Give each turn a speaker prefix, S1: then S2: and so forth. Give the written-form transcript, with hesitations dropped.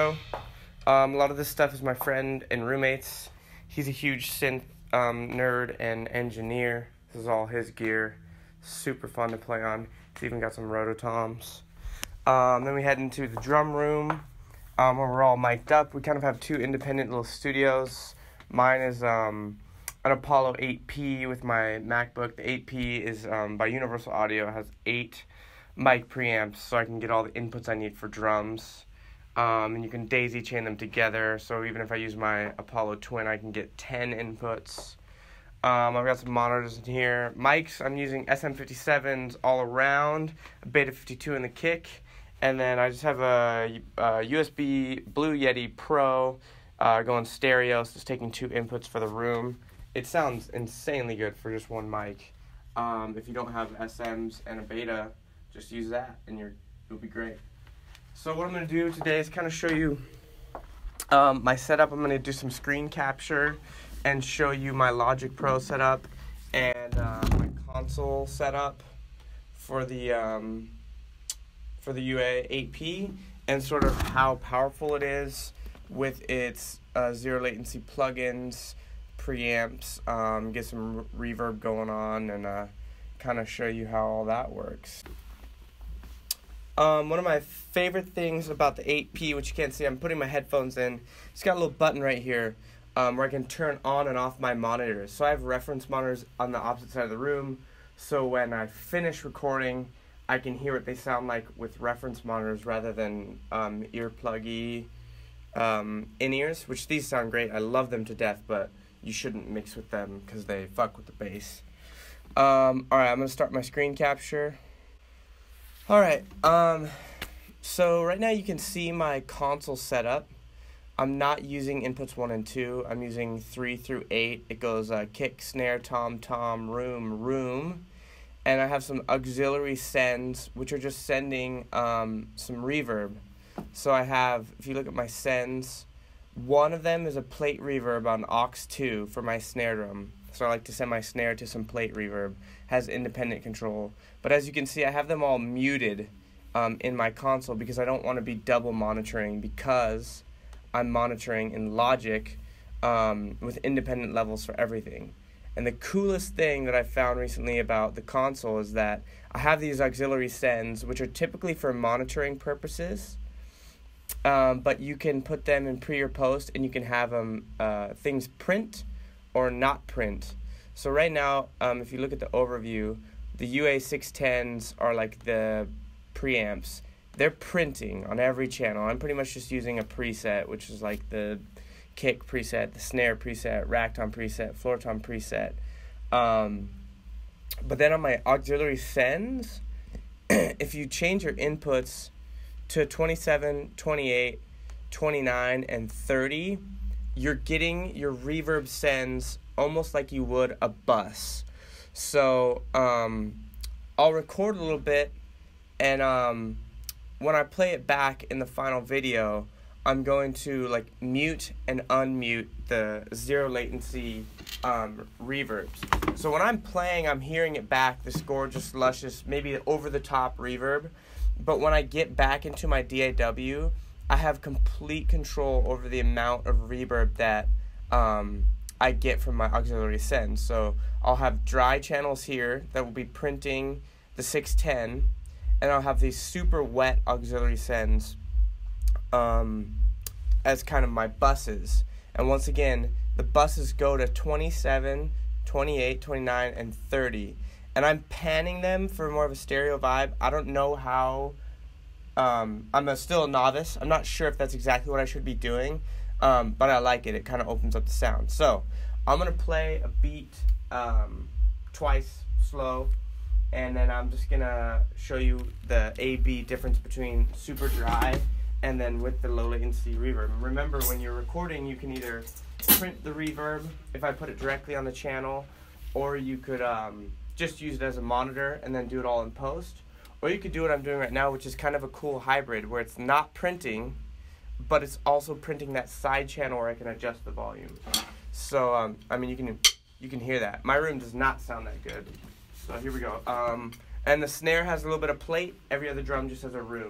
S1: studio. A lot of this stuff is my friend and roommate's. He's a huge synth nerd and engineer. This is all his gear. Super fun to play on. He's even got some rototoms. Then we head into the drum room where we're all mic'd up. We kind of have two independent little studios. Mine is an Apollo 8P with my MacBook. The 8P is by Universal Audio. It has 8 mic preamps, so I can get all the inputs I need for drums. And you can daisy chain them together, so even if I use my Apollo Twin, I can get 10 inputs. I've got some monitors in here. Mics, I'm using SM57s all around, a Beta 52 in the kick, and then I just have a USB Blue Yeti Pro going stereo, so it's taking 2 inputs for the room. It sounds insanely good for just one mic. If you don't have SMs and a Beta, just use that, and it'll be great. So what I'm going to do today is kind of show you my setup. I'm going to do some screen capture and show you my Logic Pro setup and my console setup for the UA 8P and sort of how powerful it is with its zero latency plugins, preamps, get some reverb going on, and kind of show you how all that works. One of my favorite things about the 8P, which you can't see, I'm putting my headphones in. It's got a little button right here where I can turn on and off my monitors. So I have reference monitors on the opposite side of the room, so when I finish recording, I can hear what they sound like with reference monitors rather than earpluggy in-ears, which these sound great. I love them to death, but you shouldn't mix with them because they fuck with the bass. Alright, I'm going to start my screen capture. Alright, so right now you can see my console setup. I'm not using inputs 1 and 2. I'm using 3 through 8. It goes kick, snare, tom, tom, room. And I have some auxiliary sends, which are just sending some reverb. So I have, if you look at my sends, one of them is a plate reverb on aux 2 for my snare drum. So I like to send my snare to some plate reverb. Has independent control. But as you can see, I have them all muted in my console because I don't want to be double monitoring, because I'm monitoring in Logic with independent levels for everything. And the coolest thing that I found recently about the console is that I have these auxiliary sends, which are typically for monitoring purposes, but you can put them in pre or post, and you can have them things print or not print. So right now, if you look at the overview, the UA610s are like the preamps. They're printing on every channel. I'm pretty much just using a preset, which is like the kick preset, the snare preset, rack tom preset, floor tom preset. But then on my auxiliary sends, if you change your inputs to 27, 28, 29, and 30, you're getting your reverb sends almost like you would a bus. So I'll record a little bit, and when I play it back in the final video, I'm going to like mute and unmute the zero latency reverbs. So when I'm playing, I'm hearing it back, this gorgeous, luscious, maybe over-the-top reverb. But when I get back into my DAW, I have complete control over the amount of reverb that I get from my auxiliary sends. So I'll have dry channels here that will be printing the 610, and I'll have these super wet auxiliary sends as kind of my buses. And once again, the buses go to 27, 28, 29, and 30. And I'm panning them for more of a stereo vibe. I don't know how. I'm still a novice. I'm not sure if that's exactly what I should be doing, but I like it. It kind of opens up the sound. So I'm going to play a beat twice slow, and then I'm just going to show you the A-B difference between super dry and then with the low latency reverb. Remember, when you're recording, you can either print the reverb if I put it directly on the channel, or you could just use it as a monitor and then do it all in post. Or you could do what I'm doing right now, which is kind of a cool hybrid where it's not printing, but it's also printing that side channel where I can adjust the volume. So, I mean, you can hear that. My room does not sound that good. So here we go. And the snare has a little bit of plate. Every other drum just has a room.